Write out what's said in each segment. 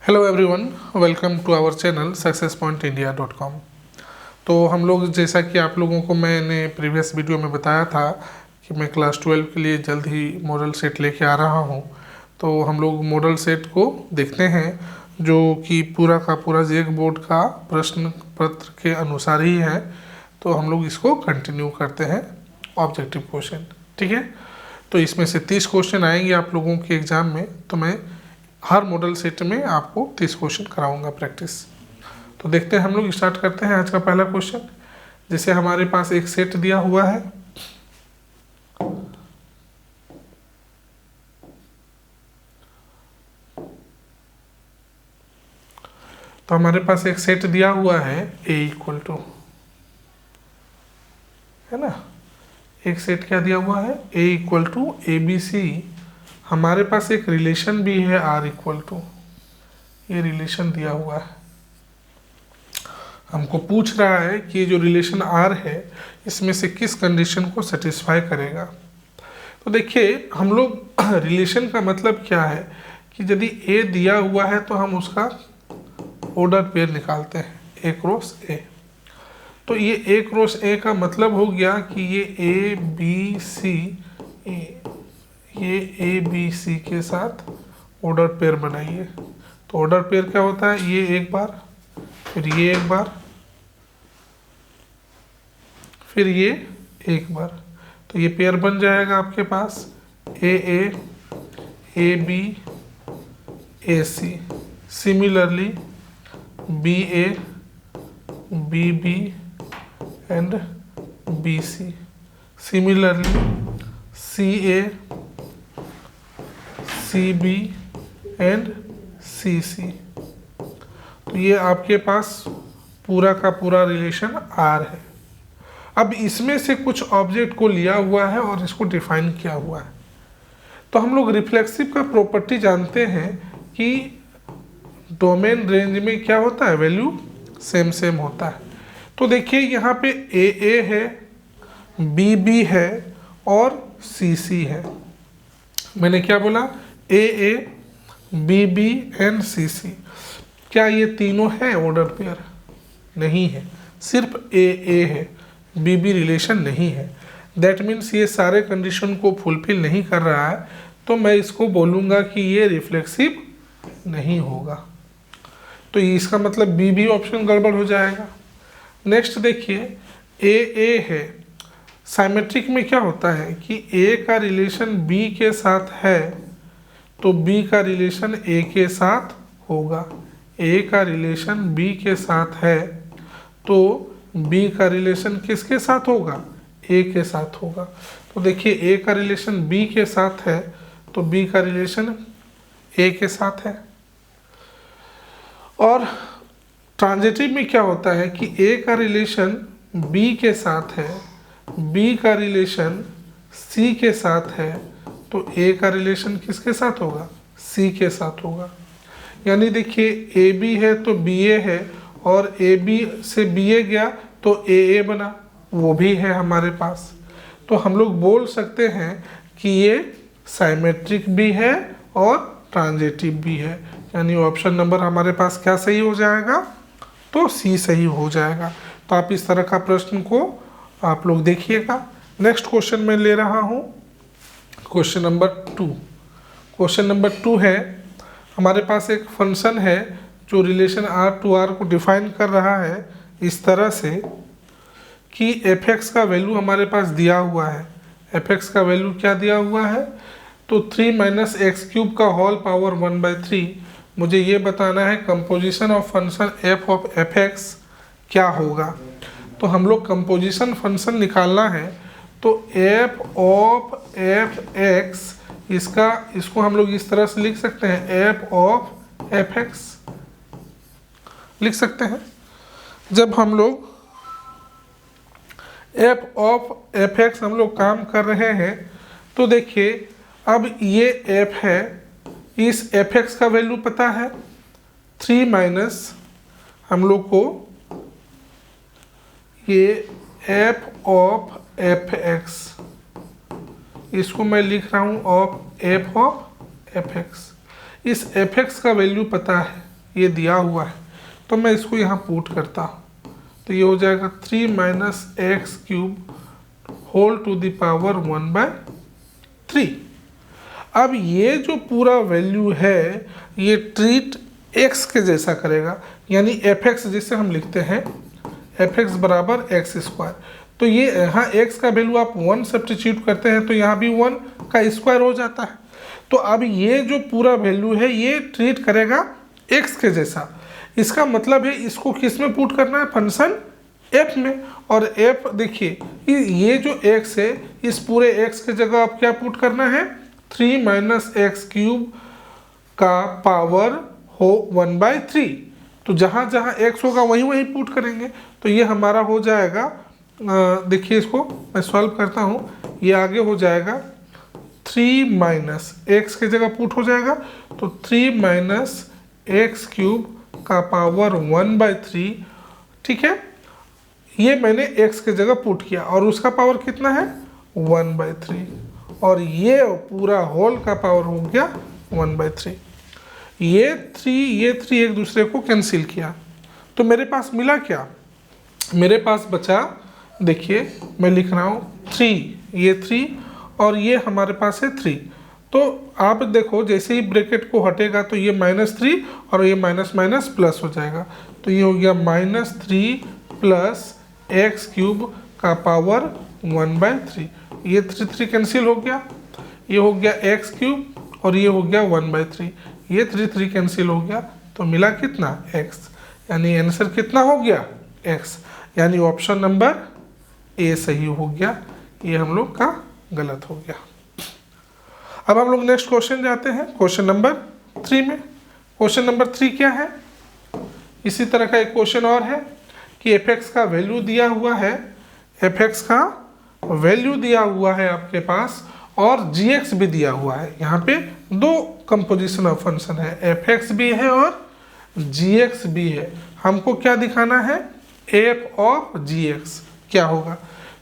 Hello everyone, welcome to our channel successpointindia.com। तो हम लोग, जैसा कि आप लोगों को मैंने प्रीवियस वीडियो में बताया था कि मैं क्लास 12 के लिए जल्द ही मॉडल सेट लेके आ रहा हूं। तो हम लोग मॉडल सेट को देखते हैं जो कि पूरा का पूरा जेक बोर्ड का प्रश्न पत्र के अनुसार ही है। तो हम लोग इसको कंटिन्यू करते हैं ऑब्जेक्टिव क्वेश्चन, ठीक है। तो इसमें से 30 क्वेश्चन आएंगे आप लोगों के एग्ज़ाम में। तो मैं हर मॉडल सेट में आपको 30 क्वेश्चन कराऊंगा प्रैक्टिस। तो देखते हैं, हम लोग स्टार्ट करते हैं आज का पहला क्वेश्चन। जैसे हमारे पास एक सेट दिया हुआ है, तो हमारे पास एक सेट दिया हुआ है A इक्वल टू, है ना। एक सेट क्या दिया हुआ है, A इक्वल टू ABC। हमारे पास एक रिलेशन भी है R इक्वल टू, ये रिलेशन दिया हुआ है। हमको पूछ रहा है कि जो रिलेशन R है इसमें से किस कंडीशन को सेटिस्फाई करेगा। तो देखिए, हम लोग रिलेशन का मतलब क्या है कि यदि A दिया हुआ है तो हम उसका ऑर्डर पेयर निकालते हैं, A क्रॉस A। तो ये A क्रॉस A का मतलब हो गया कि ये A B C के साथ ऑर्डर पेयर बनाइए। तो ऑर्डर पेयर क्या होता है, ये एक बार, फिर ये एक बार, फिर ये एक बार। तो ये पेयर बन जाएगा आपके पास AA AB AC। Similarly BA BB and BC। Similarly CA CB and CC। तो ये आपके पास पूरा का पूरा रिलेशन R है। अब इसमें से कुछ ऑब्जेक्ट को लिया हुआ है और इसको डिफाइन किया हुआ है। तो हम लोग रिफ्लेक्सिव का प्रॉपर्टी जानते हैं कि डोमेन रेंज में क्या होता है, वैल्यू सेम सेम होता है। तो देखिए, यहाँ पे AA है, BB है और CC है। मैंने क्या बोला, AA BB एंड CC। क्या ये तीनों है ऑर्डर पेयर? नहीं है, सिर्फ AA है, BB रिलेशन नहीं है। दैट मीन्स ये सारे कंडीशन को फुलफिल नहीं कर रहा है। तो मैं इसको बोलूँगा कि ये रिफ्लेक्सिव नहीं होगा। तो इसका मतलब BB ऑप्शन गड़बड़ हो जाएगा। नेक्स्ट देखिए, AA है। साइमेट्रिक में क्या होता है कि A का रिलेशन B के साथ है तो B का रिलेशन A के साथ होगा। A का रिलेशन B के साथ है तो B का रिलेशन किसके साथ होगा, A के साथ होगा। तो देखिए, A का रिलेशन B के साथ है तो B का रिलेशन A के साथ है। और ट्रांजिटिव में क्या होता है कि A का रिलेशन B के साथ है, B का रिलेशन C के साथ है तो A का रिलेशन किसके साथ होगा, C के साथ होगा। यानी देखिए, AB है तो BA है और AB से BA गया तो AA बना, वो भी है हमारे पास। तो हम लोग बोल सकते हैं कि ये साइमेट्रिक भी है और ट्रांजिटिव भी है। यानी ऑप्शन नंबर हमारे पास क्या सही हो जाएगा, तो C सही हो जाएगा। तो आप इस तरह का प्रश्न को आप लोग देखिएगा। नेक्स्ट क्वेश्चन मैं ले रहा हूँ, क्वेश्चन नंबर 2। क्वेश्चन नंबर 2 है, हमारे पास एक फंक्शन है जो रिलेशन R टू R को डिफाइन कर रहा है इस तरह से कि fx का वैल्यू हमारे पास दिया हुआ है। fx का वैल्यू क्या दिया हुआ है, तो 3 - x³ का होल पावर 1/3। मुझे ये बताना है composition of function f of fx क्या होगा। तो हम लोग कंपोजिशन फंक्शन निकालना है। तो f ऑफ fx, इसको हम लोग इस तरह से लिख सकते हैं, f ऑफ fx लिख सकते हैं। जब हम लोग f ऑफ fx हम लोग काम कर रहे हैं तो देखिए, अब ये f है, इस fx का वैल्यू पता है 3 - हम लोग को ये f ऑफ fx, इसको मैं लिख रहा हूँ ऑफ f ऑफ fx। इस fx का वैल्यू पता है ये दिया हुआ है, तो मैं इसको यहाँ पुट करता हूँ, तो ये हो जाएगा 3 minus x cube whole to the power 1/3। अब ये जो पूरा वैल्यू है ये ट्रीट x के जैसा करेगा, यानी एफ एक्स जिसे हम लिखते हैं एफ एक्स बराबर एक्स स्क्वायर। तो ये यहाँ x का वैल्यू आप 1 सब्स्टिट्यूट करते हैं तो यहाँ भी 1 का स्क्वायर हो जाता है। तो अब ये जो पूरा वैल्यू है ये ट्रीट करेगा x के जैसा। इसका मतलब है इसको किस में पुट करना है, फंक्शन f में। और f देखिए ये जो x है इस पूरे x के जगह आप क्या पुट करना है, 3 माइनस एक्स क्यूब का पावर हो 1/3। तो जहाँ जहाँ x होगा वहीं वहीं पुट करेंगे। तो ये हमारा हो जाएगा, देखिए इसको मैं सॉल्व करता हूँ, ये आगे हो जाएगा 3 माइनस एक्स के जगह पुट हो जाएगा, तो 3 माइनस एक्स क्यूब का पावर 1/3। ठीक है, ये मैंने x के जगह पुट किया और उसका पावर कितना है 1/3, और ये पूरा होल का पावर हो गया 1/3। ये 3 एक दूसरे को कैंसिल किया, तो मेरे पास मिला क्या, मेरे पास बचा, देखिए मैं लिख रहा हूँ 3, ये 3 और ये हमारे पास है 3। तो आप देखो जैसे ही ब्रैकेट को हटेगा तो ये -3 और ये माइनस माइनस प्लस हो जाएगा, तो ये हो गया -3 प्लस एक्स क्यूब का पावर 1/3। ये 3 कैंसिल हो गया, ये हो गया एक्स क्यूब और ये हो गया 1/3, ये 3 कैंसिल हो गया, तो मिला कितना x, यानी आंसर कितना हो गया x, यानी ऑप्शन नंबर ए सही हो गया, ये हम लोग का गलत हो गया। अब हम लोग नेक्स्ट क्वेश्चन जाते हैं, क्वेश्चन नंबर 3 में। क्वेश्चन नंबर 3 क्या है, इसी तरह का एक क्वेश्चन और है कि एफ एक्स का वैल्यू दिया हुआ है, एफ एक्स का वैल्यू दिया हुआ है आपके पास और जी एक्स भी दिया हुआ है। यहाँ पे दो कंपोजिशन ऑफ फंक्शन है, एफ एक्स भी है और जी एक्स भी है। हमको क्या दिखाना है, एफ ऑफ जी एक्स क्या होगा,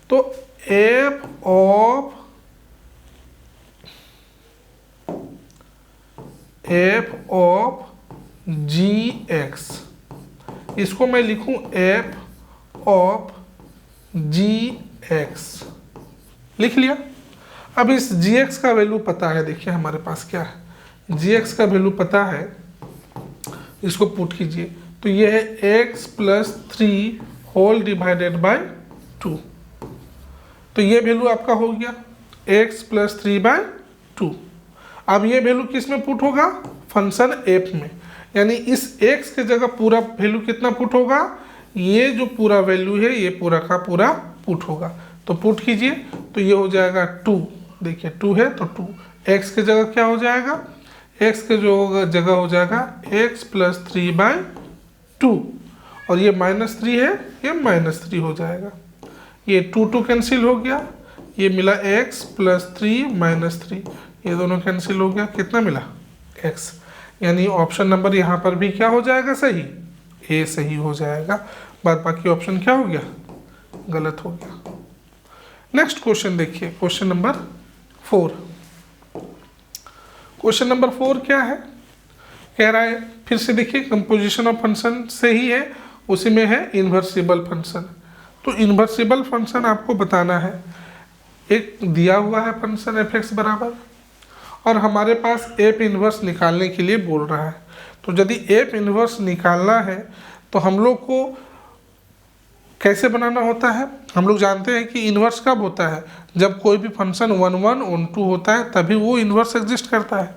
तो एफ ऑफ जी एक्स, इसको मैं लिखूं एफ ऑफ जी एक्स, लिख लिया। अब इस जी एक्स का वैल्यू पता है, देखिए हमारे पास क्या है, जी एक्स का वैल्यू पता है, इसको पुट कीजिए, तो ये है x plus 3 whole divided by 2। तो ये वैल्यू आपका हो गया x प्लस 3/2। अब ये वैल्यू किस में पुट होगा, फंक्शन f में, यानी इस x के जगह पूरा वैल्यू कितना पुट होगा, ये जो पूरा वैल्यू है ये पूरा का पूरा पुट होगा। तो पुट कीजिए, तो ये हो जाएगा 2, देखिए 2 है तो 2, x के जगह क्या हो जाएगा, x के जो जगह हो जाएगा x प्लस 3/2, और ये -3 है, ये -3 हो जाएगा, ये 2 कैंसिल हो गया, ये मिला x प्लस 3 -3, ये दोनों कैंसिल हो गया, कितना मिला x, यानी ऑप्शन नंबर यहाँ पर भी क्या हो जाएगा सही, ए सही हो जाएगा, बाद बाकी ऑप्शन क्या हो गया, गलत हो गया। नेक्स्ट क्वेश्चन देखिए, क्वेश्चन नंबर 4। क्वेश्चन नंबर 4 क्या है, कह रहा है, फिर से देखिए कंपोजिशन ऑफ फंक्शन से ही है, उसी में है इन्वर्सिबल फंक्शन। तो इन्वर्सिबल फंक्शन आपको बताना है, एक दिया हुआ है फंक्शन एफ एक्स बराबर, और हमारे पास एफ इन्वर्स निकालने के लिए बोल रहा है। तो यदि एफ इन्वर्स निकालना है तो हम लोग को कैसे बनाना होता है, हम लोग जानते हैं कि इन्वर्स कब होता है, जब कोई भी फंक्शन 1 1 1 2 होता है तभी वो इन्वर्स एग्जिस्ट करता है।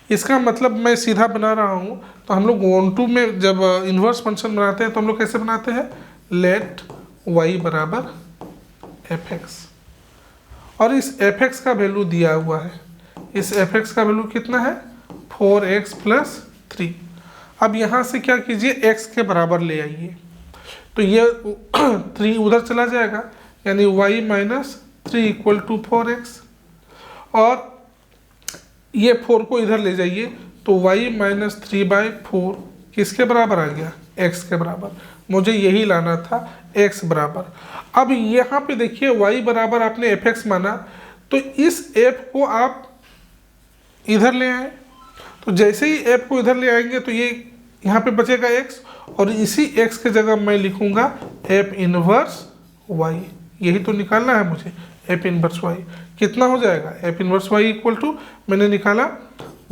इसका मतलब मैं सीधा बना रहा हूँ, तो हम लोग 1 2 में जब इन्वर्स फंक्शन बनाते हैं तो हम लोग कैसे बनाते हैं, लेट y बराबर एफ एक्स, और इस एफ एक्स का वैल्यू दिया हुआ है, इस एफ एक्स का वैल्यू कितना है 4x प्लस 3। अब यहाँ से क्या कीजिए, x के बराबर ले आइए, तो ये 3 उधर चला जाएगा, यानी y minus 3 equal to 4x, और ये 4 को इधर ले जाइए, तो y माइनस 3/4 किसके बराबर आ गया, x के बराबर। मुझे यही लाना था, x बराबर। अब यहाँ पे देखिए y बराबर आपने एफ एक्स माना, तो इस f को आप इधर ले आए, तो जैसे ही f को इधर ले आएंगे तो ये यहाँ पे बचेगा x, और इसी x के जगह मैं लिखूंगा एफ इनवर्स y। यही तो निकालना है मुझे, एफ इनवर्स y। कितना हो जाएगा, f inverse y equal to मैंने निकाला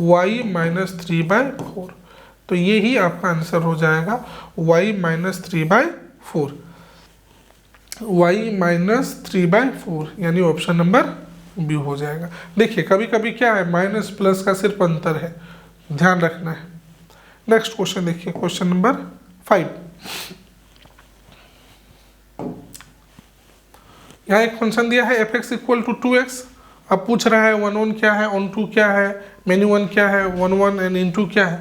y माइनस 3/4। तो ये ही आपका आंसर हो जाएगा y माइनस 3/4, y माइनस 3/4, यानी ऑप्शन नंबर बी हो जाएगा। देखिए कभी कभी क्या है, माइनस प्लस का सिर्फ अंतर है, ध्यान रखना है। नेक्स्ट क्वेश्चन देखिए, क्वेश्चन नंबर 5। यहाँ एक फंक्शन दिया है F x equal to 2x। अब पूछ रहा है 1 1 क्या है, ऑन 2 क्या है, मेन्यू 1 क्या है, 1 1 एंड इन 2 क्या है।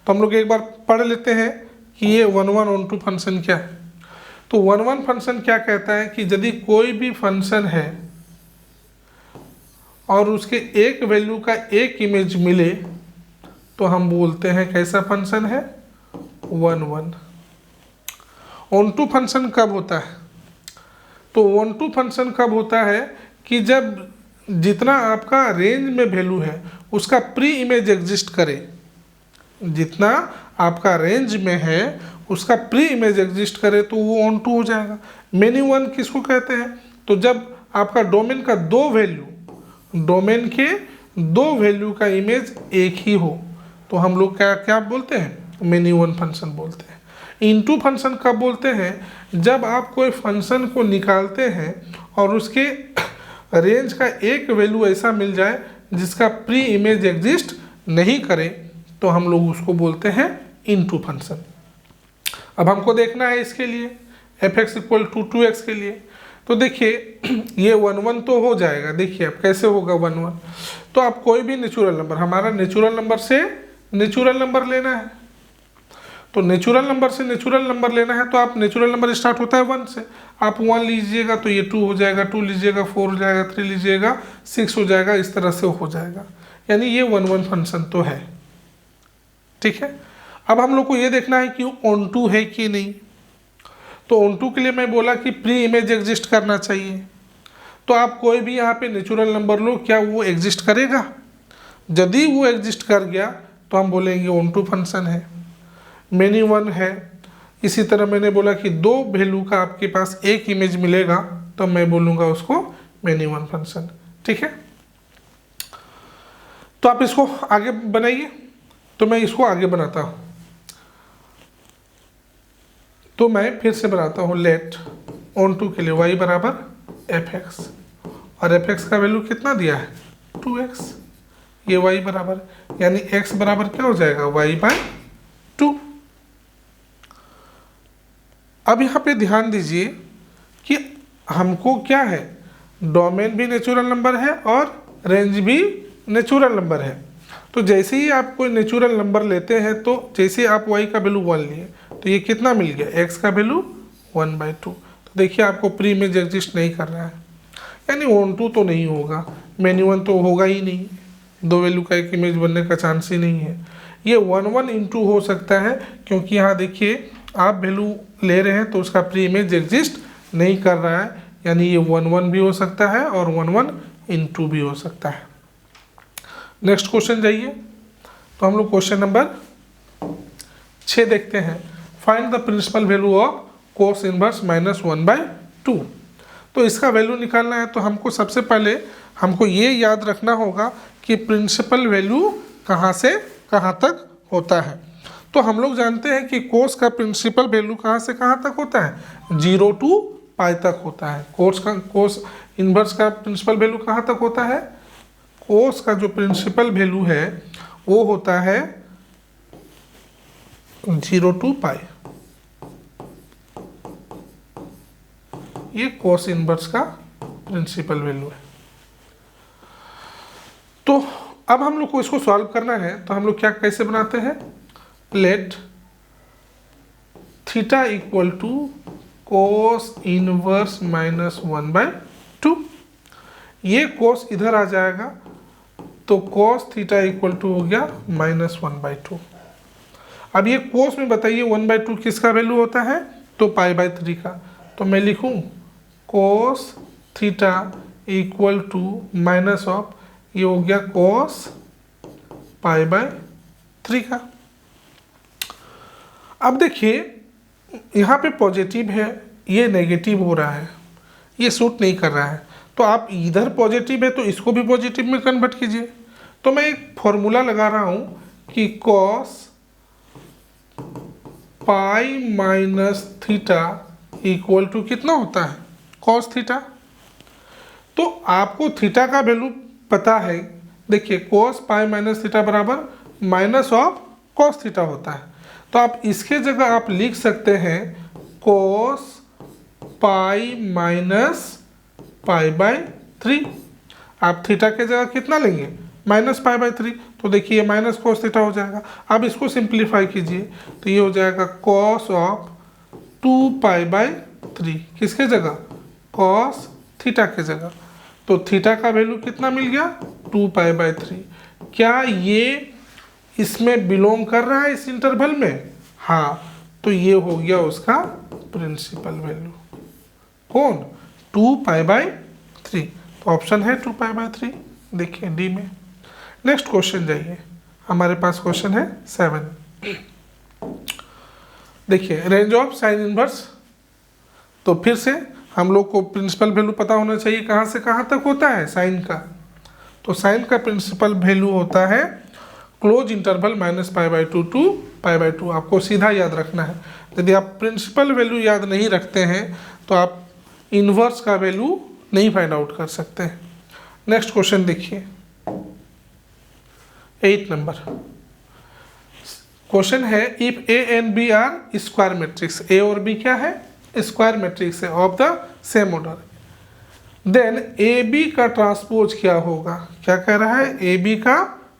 तो हम लोग एक बार पढ़ लेते हैं कि ये 1 1 ऑन 2 फंक्शन क्या है। तो 1 1 फंक्शन क्या कहता है कि यदि कोई भी फंक्शन है और उसके एक वैल्यू का एक इमेज मिले तो हम बोलते हैं कैसा फंक्शन है, 1 1। ऑन टू फंक्शन कब होता है, तो ऑन टू फंक्शन कब होता है कि जब जितना आपका रेंज में वैल्यू है उसका प्री इमेज एग्जिस्ट करे। जितना आपका रेंज में है उसका प्री इमेज एग्जिस्ट करे तो वो ऑन टू हो जाएगा। मेन्यू 1 किसको कहते हैं, तो जब आपका डोमेन का दो वैल्यू, डोमेन के दो वैल्यू का इमेज एक ही हो तो हम लोग क्या क्या बोलते हैं, मेन्यू 1 फंक्शन बोलते हैं। इनटू फंक्शन कब बोलते हैं, जब आप कोई फंक्शन को निकालते हैं और उसके रेंज का एक वैल्यू ऐसा मिल जाए जिसका प्री इमेज एग्जिस्ट नहीं करे तो हम लोग उसको बोलते हैं इनटू फंक्शन। अब हमको देखना है इसके लिए F x equal to 2x के लिए। तो देखिए ये 1 1 तो हो जाएगा। देखिए अब कैसे होगा 1 1, तो आप कोई भी नेचुरल नंबर, हमारा नेचुरल नंबर से नेचुरल नंबर लेना है, तो नेचुरल नंबर से नेचुरल नंबर लेना है तो आप नेचुरल नंबर स्टार्ट होता है 1 से, आप 1 लीजिएगा तो ये 2 हो जाएगा, 2 लीजिएगा 4 हो जाएगा, 3 लीजिएगा 6 हो जाएगा, इस तरह से हो जाएगा। यानी ये 1 1 फंक्शन तो है, ठीक है। अब हम लोग को ये देखना है कि ऑन टू है कि नहीं। तो ऑन टू के लिए मैं बोला कि प्री इमेज एग्जिस्ट करना चाहिए, तो आप कोई भी यहाँ पे नेचुरल नंबर लो, क्या वो एग्जिस्ट करेगा। यदि वो एग्जिस्ट कर गया तो हम बोलेंगे ऑन टू फंक्शन है। मेन्यू 1 है, इसी तरह मैंने बोला कि दो वैल्यू का आपके पास एक इमेज मिलेगा तो मैं बोलूँगा उसको मेन्यू 1 फंक्शन, ठीक है। तो आप इसको आगे बनाइए, तो मैं इसको आगे बनाता हूँ। तो मैं फिर से बनाता हूँ, लेट ऑन टू के लिए y बराबर एफ एक्स, और एफ एक्स का वैल्यू कितना दिया है 2x, ये y बराबर, यानी x बराबर क्या हो जाएगा y/2। अब यहाँ पे ध्यान दीजिए कि हमको क्या है, डोमेन भी नेचुरल नंबर है और रेंज भी नेचुरल नंबर है। तो जैसे ही आप कोई नेचुरल नंबर लेते हैं तो जैसे आप y का वैल्यू 1 लिए तो ये कितना मिल गया, x का वैल्यू 1/2। तो देखिए आपको प्री इमेज एग्जिस्ट नहीं कर रहा है, यानी ऑन टू तो नहीं होगा, मेन्यू 1 तो होगा ही नहीं, दो वैल्यू का एक इमेज बनने का चांस ही नहीं है। ये 1 1 इंटू हो सकता है क्योंकि यहाँ देखिए आप वैल्यू ले रहे हैं तो उसका प्री इमेज एग्जिस्ट नहीं कर रहा है, यानी ये 1 1 भी हो सकता है और 1 1 इंटू भी हो सकता है। नेक्स्ट क्वेश्चन जाइए, तो हम लोग क्वेश्चन नंबर 6 देखते हैं। Find the principal value of cos inverse -1/2। तो इसका वैल्यू निकालना है तो हमको सबसे पहले हमको ये याद रखना होगा कि प्रिंसिपल वैल्यू कहाँ से कहाँ तक होता है। तो हम लोग जानते हैं कि कोस का प्रिंसिपल वैल्यू कहाँ से कहाँ तक होता है, 0 to π तक होता है। कोस इनवर्स का प्रिंसिपल वैल्यू कहाँ तक होता है, कोस का जो प्रिंसिपल वैल्यू है वो होता है 0 to π। ये कोस इनवर्स का प्रिंसिपल वैल्यू है। तो अब हम लोग को इसको सॉल्व करना है तो हम लोग क्या कैसे बनाते हैं, let theta equal to cos inverse -1/2। ये कोस इधर आ जाएगा तो कोस थीटा इक्वल टू हो गया -1/2। अब ये कोस में बताइए 1/2 किसका वैल्यू होता है, तो π/3 का। तो मैं लिखूं cos theta equal to minus of, ये हो गया कोस π/3 का। अब देखिए यहाँ पे पॉजिटिव है, ये नेगेटिव हो रहा है, ये सूट नहीं कर रहा है, तो आप इधर पॉजिटिव है तो इसको भी पॉजिटिव में कन्वर्ट कीजिए। तो मैं एक फॉर्मूला लगा रहा हूँ कि cos pi minus theta equal to कितना होता है, cos थीटा। तो आपको थीटा का वैल्यू पता है, देखिए cos पाई माइनस थीटा बराबर माइनस ऑफ cos थीटा होता है। तो आप इसके जगह आप लिख सकते हैं cos pi minus pi by 3। आप थीटा के जगह कितना लेंगे, माइनस पाई बाई 3। तो देखिए माइनस cos थीटा हो जाएगा। अब इसको सिंप्लीफाई कीजिए तो ये हो जाएगा cos ऑफ 2 पाई बाई 3, किसके जगह, cos थीटा के जगह। तो थीटा का वैल्यू कितना मिल गया, 2 पाई बाई 3। क्या ये इसमें बिलोंग कर रहा है इस इंटरवल में, हाँ, तो ये हो गया उसका प्रिंसिपल वैल्यू, कौन, 2 पाई बाई 3। तो ऑप्शन है 2 पाई बाई 3, देखिए डी में। नेक्स्ट क्वेश्चन जाइए, हमारे पास क्वेश्चन है 7। देखिए रेंज ऑफ साइन इनवर्स, तो फिर से हम लोग को प्रिंसिपल वैल्यू पता होना चाहिए कहाँ से कहाँ तक होता है साइन का। तो साइन का प्रिंसिपल वैल्यू होता है close interval minus pi by 2 to pi by 2। आपको सीधा याद रखना है। यदि आप प्रिंसिपल वैल्यू याद नहीं रखते हैं तो आप इन्वर्स का वैल्यू नहीं फाइंड आउट कर सकते हैं। नेक्स्ट क्वेश्चन देखिए 8 नंबर क्वेश्चन है, if A and B are square matrix, A और बी क्या है, स्क्वायर मैट्रिक्स है of the same order, then A B का ट्रांसपोज क्या होगा। क्या कह रहा है, ए बी का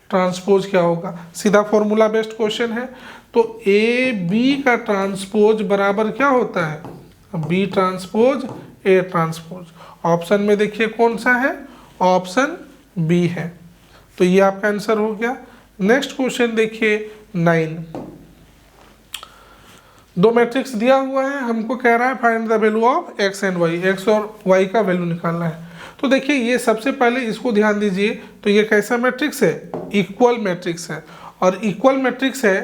ट्रांसपोज क्या होगा। सीधा फॉर्मूला बेस्ड क्वेश्चन है। तो ए बी का ट्रांसपोज बराबर क्या होता है, B transpose A transpose. Option में देखिए कौन सा है, ऑप्शन बी है। तो ये आपका आंसर हो गया। नेक्स्ट क्वेश्चन देखिए 9। दो मैट्रिक्स दिया हुआ है, हमको कह रहा है find the value of x and y, x और वाई का वैल्यू निकालना है। तो देखिए ये सबसे पहले इसको ध्यान दीजिए, तो ये कैसा मैट्रिक्स है, इक्वल मैट्रिक्स है। और इक्वल मैट्रिक्स है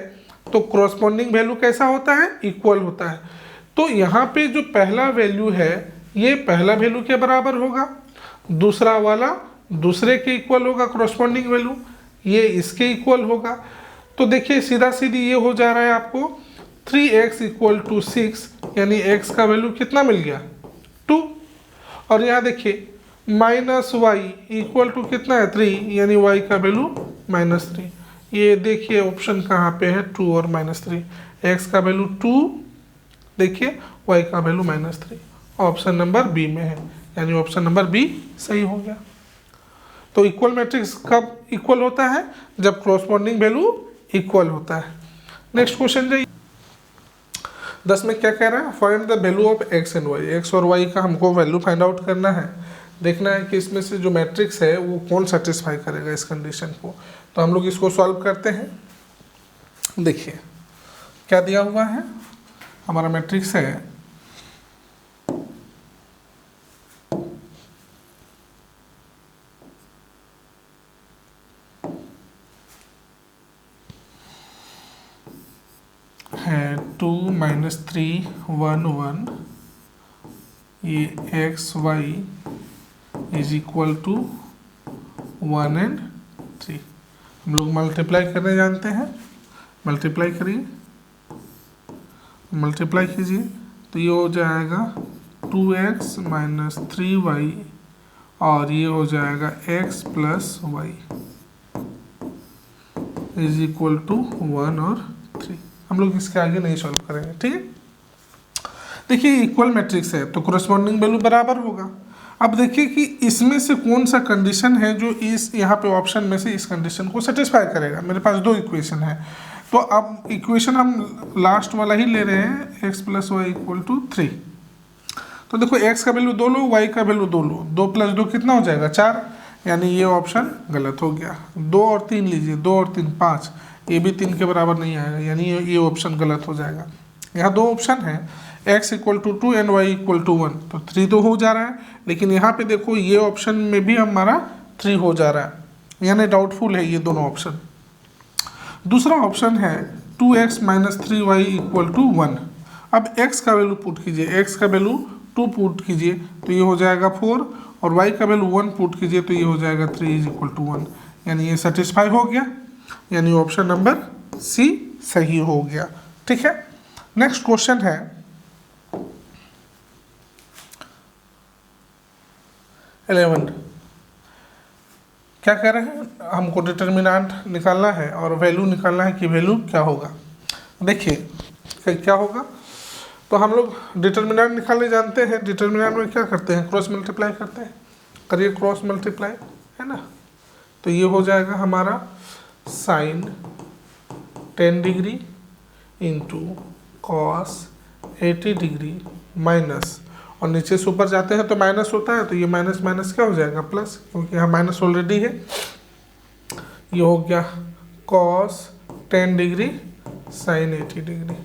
तो क्रॉसपोंडिंग वैल्यू कैसा होता है, इक्वल होता है। तो यहाँ पे जो पहला वैल्यू है ये पहला वैल्यू के बराबर होगा, दूसरा वाला दूसरे के इक्वल होगा क्रॉसपोंडिंग वैल्यू, ये इसके इक्वल होगा। तो देखिए सीधा सीधी ये हो जा रहा है आपको 3x इक्वल टू 6, यानी x का वैल्यू कितना मिल गया 2। और यहाँ देखिए माइनस वाई इक्वल टू कितना है 3, यानी y का वैल्यू -3। ये देखिए ऑप्शन कहाँ पे है 2 और -3, x का वैल्यू 2 देखिए, y का वैल्यू -3। ऑप्शन नंबर बी में है, यानी ऑप्शन नंबर बी सही हो गया। तो इक्वल मैट्रिक्स कब इक्वल होता है, जब क्रॉसपोंडिंग वैल्यू इक्वल होता है। नेक्स्ट क्वेश्चन जाइए 10 में क्या कह रहा है, find the value of x and y, x और वाई का हमको वैल्यू फाइंड आउट करना है। देखना है कि इसमें से जो मैट्रिक्स है वो कौन सेटिस्फाई करेगा इस कंडीशन को। तो हम लोग इसको सॉल्व करते हैं। देखिए क्या दिया हुआ है, हमारा मैट्रिक्स है है 2 - 3 1 1, ये x y is equal to 1 and 3। हम लोग मल्टीप्लाई करने जानते हैं, मल्टीप्लाई करिए, मल्टीप्लाई कीजिए तो ये हो जाएगा 2x - 3y और ये हो जाएगा x + y is equal to 1 और 3। हम लोग इसके आगे नहीं सॉल्व करेंगे, ठीक है। देखिए इक्वल मैट्रिक्स है तो कोरस्पॉन्डिंग वैल्यू बराबर होगा। अब देखिए कि इसमें से कौन सा कंडीशन है जो इस यहाँ पे ऑप्शन में से इस कंडीशन को सेटिस्फाई करेगा। मेरे पास दो इक्वेशन है, तो अब इक्वेशन हम लास्ट वाला ही ले रहे हैं, x + y = 3। तो देखो x का वैल्यू 2 लो, y का वैल्यू 2 लो, 2 + 2 कितना हो जाएगा 4, यानी ये ऑप्शन गलत हो गया। 2 और 3 लीजिए, 2 और 3 5, ये भी 3 के बराबर नहीं आएगा, यानी ये ऑप्शन गलत हो जाएगा। यहाँ दो ऑप्शन है, x = 2 and y = 1, तो 3 तो हो जा रहा है, लेकिन यहाँ पे देखो ये ऑप्शन में भी हमारा 3 हो जा रहा है, यानी डाउटफुल है ये दोनों ऑप्शन। दूसरा ऑप्शन है 2x minus 3y equal to 1। अब x का वैल्यू पुट कीजिए, x का वैल्यू 2 पुट कीजिए तो ये हो जाएगा 4, और y का वैल्यू 1 पुट कीजिए तो ये हो जाएगा 3 इज इक्वल टू 1। यानी ये सेटिस्फाई हो गया, यानी ऑप्शन नंबर सी सही हो गया। ठीक है, नेक्स्ट क्वेश्चन है 11। क्या कह रहे हैं, हमको डिटर्मिनेंट निकालना है और वैल्यू निकालना है कि वैल्यू क्या होगा। देखिए क्या होगा, तो हम लोग डिटर्मिनेंट निकालने जानते हैं। डिटर्मिनेंट में क्या करते हैं, क्रॉस मल्टीप्लाई करते हैं। करिए क्रॉस मल्टीप्लाई, है ना। तो ये हो जाएगा हमारा sine 10 degree into cos 80 degree minus, और नीचे से ऊपर जाते हैं तो माइनस होता है, तो ये माइनस माइनस क्या हो जाएगा प्लस, क्योंकि यहाँ माइनस ऑलरेडी है। ये हो गया कॉस 10 डिग्री साइन 80 डिग्री।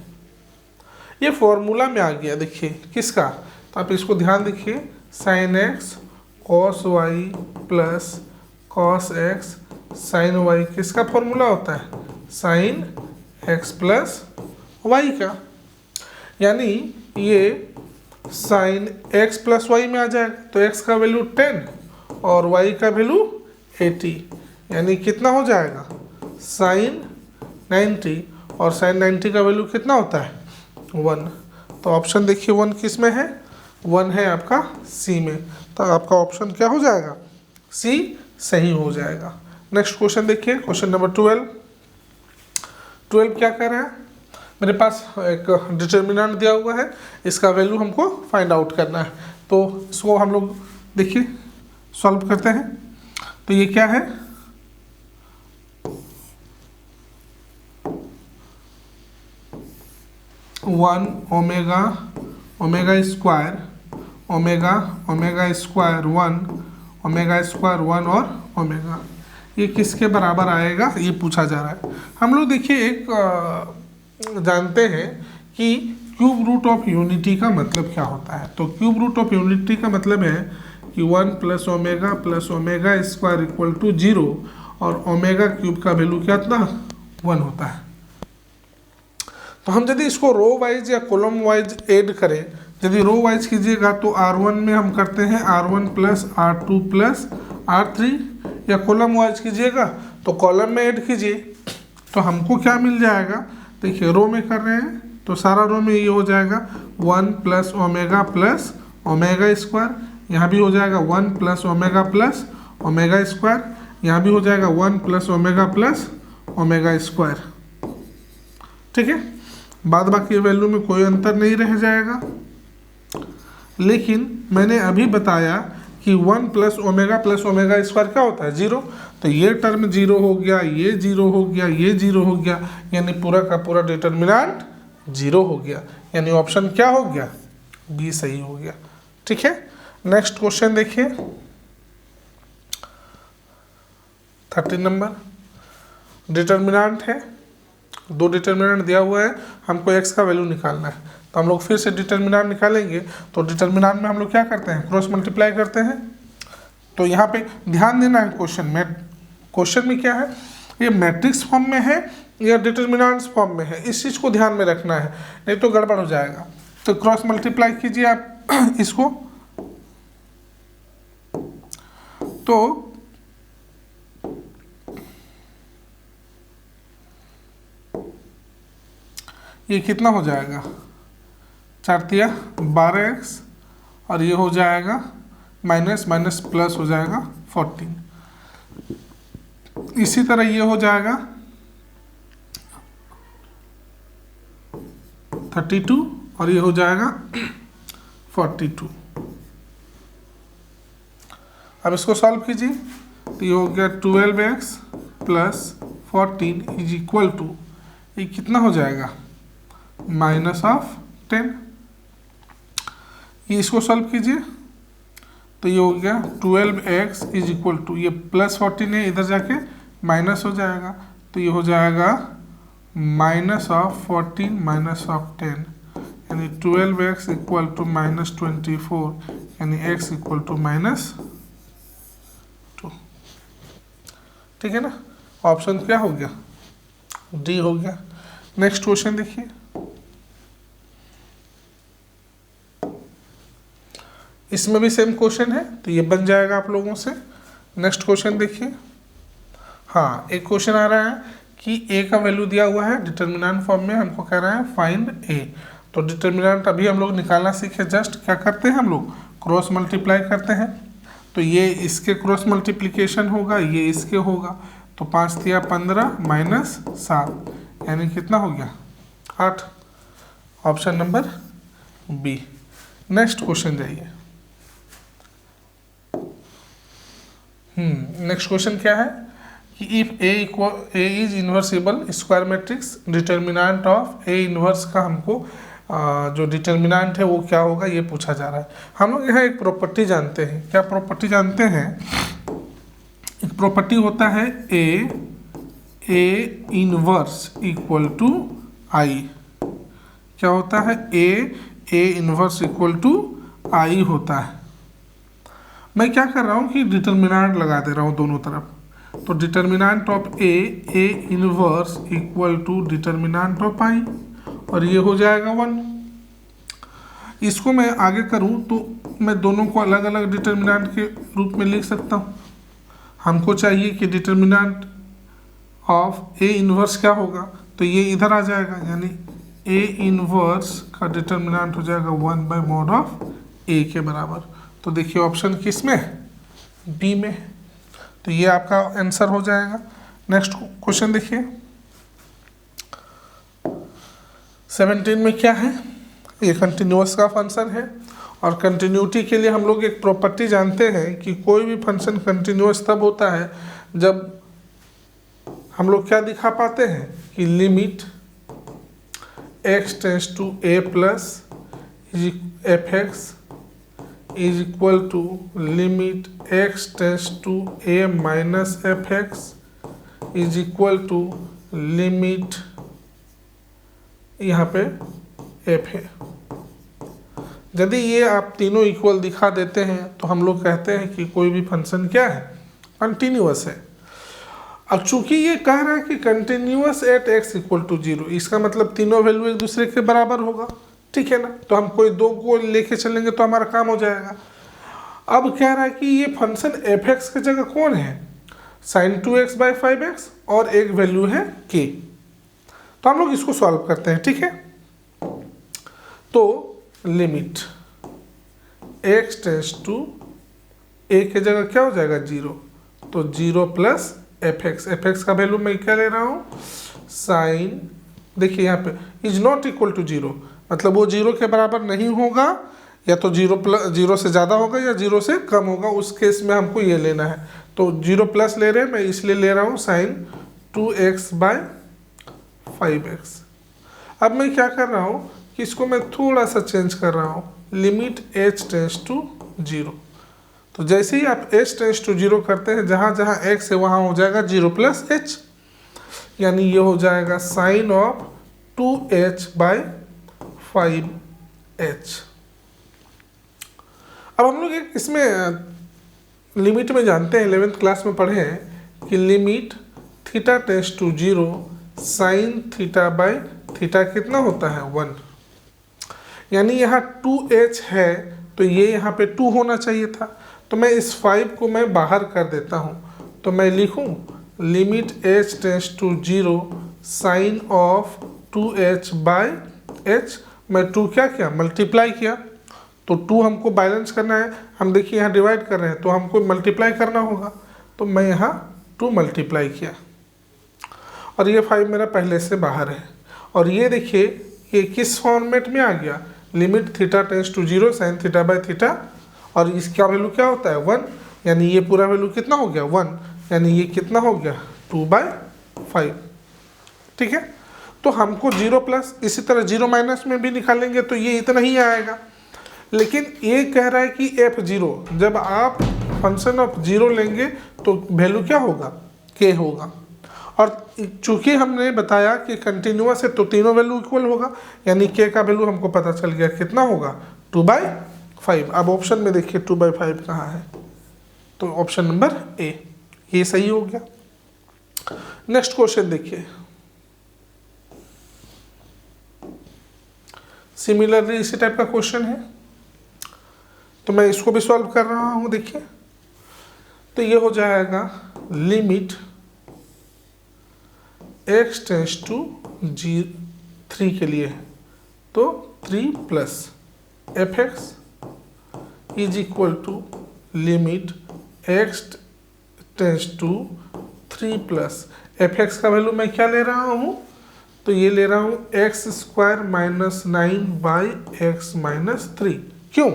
ये फॉर्मूला में आ गया, देखिए किसका, तो आप इसको ध्यान देखिए, sine x cos y plus cos x sine y किसका फॉर्मूला होता है, साइन एक्स प्लस वाई का। यानी ये साइन एक्स प्लस वाई में आ जाएगा, तो एक्स का वैल्यू 10 और वाई का वैल्यू 80, यानी कितना हो जाएगा साइन 90, और साइन 90 का वैल्यू कितना होता है 1। तो ऑप्शन देखिए 1 किस में है, 1 है आपका सी में, तो आपका ऑप्शन क्या हो जाएगा, सी सही हो जाएगा। नेक्स्ट क्वेश्चन देखिए, क्वेश्चन नंबर 12 क्या कर रहा है, मेरे पास एक डिटर्मिनेंट दिया हुआ है, इसका वैल्यू हमको फाइंड आउट करना है। तो इसको हम लोग देखिए सॉल्व करते हैं। तो ये क्या है, one omega omega square omega omega square 1 omega square 1 और ओमेगा, ये किसके बराबर आएगा ये पूछा जा रहा है। हम लोग देखिए एक जानते हैं कि क्यूब रूट ऑफ यूनिटी का मतलब क्या होता है। तो क्यूब रूट ऑफ यूनिटी का मतलब है कि 1 plus omega square equal to 0, और ओमेगा क्यूब का वैल्यू क्या था 1 होता है। तो हम यदि इसको रो वाइज या कॉलम वाइज ऐड करें, यदि रो वाइज कीजिएगा तो R1 में हम करते हैं R1 plus R2 plus R3, या कॉलम वाइज कीजिएगा तो कॉलम में ऐड कीजिए, तो हमको क्या मिल जाएगा। देखिए रो में कर रहे हैं तो सारा रो में ये हो जाएगा 1 प्लस ओमेगा स्क्वायर, यहाँ भी हो जाएगा 1 प्लस ओमेगा स्क्वायर, यहाँ भी हो जाएगा 1 प्लस ओमेगा स्क्वायर। ठीक है, बाद बाकी वैल्यू में कोई अंतर नहीं रह जाएगा। लेकिन मैंने अभी बताया कि 1 प्लस ओमेगा स्क्वायर क्या होता है 0, तो ये टर्म 0 हो गया, ये 0 हो गया, ये 0 हो गया, यानी पूरा का पूरा डिटर्मिनेंट 0 हो गया, यानी ऑप्शन क्या हो गया, बी सही हो गया। ठीक है, नेक्स्ट क्वेश्चन देखिए 13 नंबर। डिटर्मिनेंट है, 2 डिटर्मिनेंट दिया हुआ है, हमको x का वैल्यू निकालना है। तो हम लोग फिर से डिटर्मिनेंट निकालेंगे। तो डिटर्मिनेंट में हम लोग क्या करते हैं, क्रॉस मल्टीप्लाई करते हैं। तो यहाँ पे ध्यान देना है, क्वेश्चन में क्या है, ये मैट्रिक्स फॉर्म में है या डिटर्मिनेंट्स फॉर्म में है, इस चीज़ को ध्यान में रखना है, नहीं तो गड़बड़ हो जाएगा। तो क्रॉस मल्टीप्लाई कीजिए आप इसको, तो ये कितना हो जाएगा 4 तिया 12x, और ये हो जाएगा माइनस माइनस प्लस हो जाएगा 14। इसी तरह ये हो जाएगा 32, और ये हो जाएगा 42। अब इसको सॉल्व कीजिए, तो ये हो गया 12x plus 14 is equal to, ये कितना हो जाएगा माइनस ऑफ 10। ये इसको सॉल्व कीजिए, तो ये हो गया 12x इज इक्वल टू, ये प्लस 14 है, इधर जाके माइनस हो जाएगा, तो ये हो जाएगा माइनस ऑफ 14 माइनस ऑफ 10, यानी 12x इक्वल टू माइनस 24, यानी x इक्वल टू माइनस 2। ठीक है ना, ऑप्शन क्या हो गया, डी हो गया। नेक्स्ट क्वेश्चन देखिए, इसमें भी सेम क्वेश्चन है तो ये बन जाएगा आप लोगों से। नेक्स्ट क्वेश्चन देखिए, हाँ एक क्वेश्चन आ रहा है कि ए का वैल्यू दिया हुआ है डिटर्मिनेंट फॉर्म में, हमको कह रहा है फाइंड ए। तो डिटर्मिनेंट अभी हम लोग निकालना सीखे, जस्ट क्या करते हैं हम लोग क्रॉस मल्टीप्लाई करते हैं। तो ये इसके क्रॉस मल्टीप्लिकेशन होगा, ये इसके होगा, तो 5 तिया 15 माइनस 7 यानी कितना हो गया 8। Option number B. Next question जाइए। नेक्स्ट क्वेश्चन क्या है कि if A is invertible square matrix, determinant of A inverse का हमको जो डिटर्मिनेंट है वो क्या होगा ये पूछा जा रहा है। हम लोग यहाँ एक प्रॉपर्टी जानते हैं, क्या प्रॉपर्टी जानते हैं, एक प्रॉपर्टी होता है ए इन्वर्स इक्वल टू आई। क्या होता है, ए इन्वर्स इक्वल टू आई होता है। मैं क्या कर रहा हूँ कि डिटर्मिनेंट लगा दे रहा हूँ दोनों तरफ, तो determinant of A inverse equal to determinant of I, और ये हो जाएगा 1। इसको मैं आगे करूँ तो मैं दोनों को अलग अलग डिटर्मिनेंट के रूप में लिख सकता हूँ। हमको चाहिए कि डिटर्मिनेंट ऑफ ए इन्वर्स क्या होगा, तो ये इधर आ जाएगा, यानी ए इन्वर्स का डिटर्मिनेंट हो जाएगा 1/mod ऑफ ए के बराबर। तो देखिए ऑप्शन किस में, बी में, तो ये आपका आंसर हो जाएगा। नेक्स्ट क्वेश्चन देखिए, 17 में क्या है, ये कंटिन्यूअस का फंक्शन है, और कंटिन्यूटी के लिए हम लोग एक प्रॉपर्टी जानते हैं कि कोई भी फंक्शन कंटिन्यूअस तब होता है जब हम लोग क्या दिखा पाते हैं कि limit x tends to a plus f x is equal to limit x tends to a minus f x is equal to limit, यहाँ पे f है। यदि ये आप तीनों इक्वल दिखा देते हैं तो हम लोग कहते हैं कि कोई भी फंक्शन क्या है, कंटिन्यूअस है। अब चूंकि ये कह रहा है कि continuous at x equal to 0, इसका मतलब तीनों वैल्यू एक दूसरे के बराबर होगा, ठीक है ना। तो हम कोई दो को लेके चलेंगे तो हमारा काम हो जाएगा। अब कह रहा है कि ये फंक्शन एफ एक्स की जगह कौन है, sin 2x/5x, और एक वैल्यू है k। तो हम लोग इसको सॉल्व करते हैं, ठीक है। तो limit x tends to a की जगह क्या हो जाएगा 0, तो 0 प्लस एफ एक्स का वैल्यू मैं क्या ले रहा हूँ, साइन, देखिए यहाँ पे इज नॉट इक्वल टू 0, मतलब वो 0 के बराबर नहीं होगा, या तो 0 से ज़्यादा होगा या 0 से कम होगा, उस केस में हमको ये लेना है। तो 0 प्लस ले रहे हैं, मैं इसलिए ले रहा हूँ साइन 2x/5x। अब मैं क्या कर रहा हूँ कि इसको मैं थोड़ा सा चेंज कर रहा हूँ, लिमिट h टेंस टू 0। तो जैसे ही आप h टेंस टू 0 करते हैं, जहाँ जहाँ x है वहाँ हो जाएगा 0 प्लस h, यानी ये हो जाएगा साइन ऑफ 2h/5h। अब हम लोग एक इसमें लिमिट में जानते हैं, 11th क्लास में पढ़े हैं कि limit theta tends to 0 sine theta theta कितना होता है 1, यानी यहाँ 2h है तो ये यहाँ पे 2 होना चाहिए था। तो मैं इस 5 को मैं बाहर कर देता हूँ, तो मैं लिखूँ limit h tends to 0 sine of 2h/h। मैं 2 क्या किया, मल्टीप्लाई किया, तो 2 हमको बैलेंस करना है, हम देखिए यहाँ डिवाइड कर रहे हैं तो हमको मल्टीप्लाई करना होगा, तो मैं यहाँ 2 मल्टीप्लाई किया, और ये 5 मेरा पहले से बाहर है। और ये देखिए ये किस फॉर्मेट में आ गया, limit theta tends to 0 sine theta theta, और इसका वैल्यू क्या होता है 1, यानी ये पूरा वैल्यू कितना हो गया 1, यानी ये कितना हो गया 2/5, ठीक है। तो हमको 0 प्लस, इसी तरह 0 माइनस में भी निकालेंगे तो ये इतना ही आएगा, लेकिन ये कह रहा है कि f0, जब आप फंक्शन ऑफ 0 लेंगे तो वैल्यू क्या होगा, k होगा। और चूंकि हमने बताया कि कंटिन्यूअस है तो तीनों वैल्यू इक्वल होगा, यानी k का वैल्यू हमको पता चल गया कितना होगा 2/5। अब ऑप्शन में देखिए 2/5 कहाँ है, तो ऑप्शन नंबर ए, ये सही हो गया। नेक्स्ट क्वेश्चन देखिए, सिमिलरली इसी टाइप का क्वेश्चन है, तो मैं इसको भी सॉल्व कर रहा हूँ। देखिए, तो ये हो जाएगा लिमिट x टेंस टू 3 के लिए, तो 3 plus f x is equal to limit x tends to 3 plus f x का वैल्यू मैं क्या ले रहा हूँ, तो ये ले रहा हूँ x square minus 9 by x minus 3। क्यों?